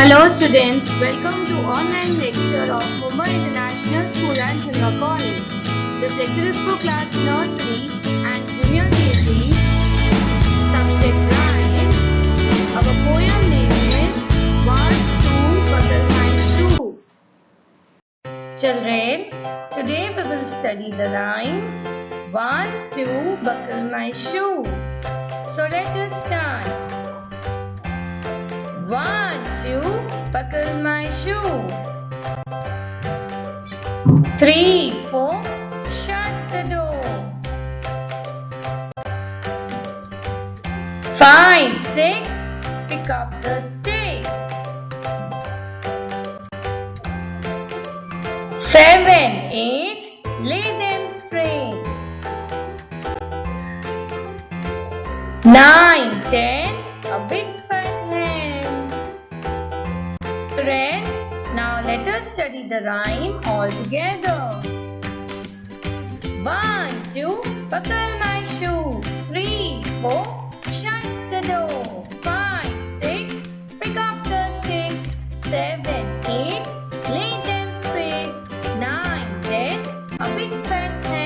Hello students, welcome to online lecture of Mumbai International School and Junior College. This lecture is for class nursery and junior KG. Subject rhymes. Our poem name is 1, 2, Buckle My Shoe. Children, today we will study the rhyme 1, 2, Buckle My Shoe. So let us start. 1, 2, buckle my shoe. 3, 4, shut the door. 5, 6, pick up the sticks. 7, 8, lay them straight. 9, 10, a big fat hen. Children, now let us study the rhyme all together. 1, 2, buckle my shoe. 3, 4, shut the door. 5, 6, pick up the sticks. 7, 8, lay them straight. 9, 10, a big fat hen.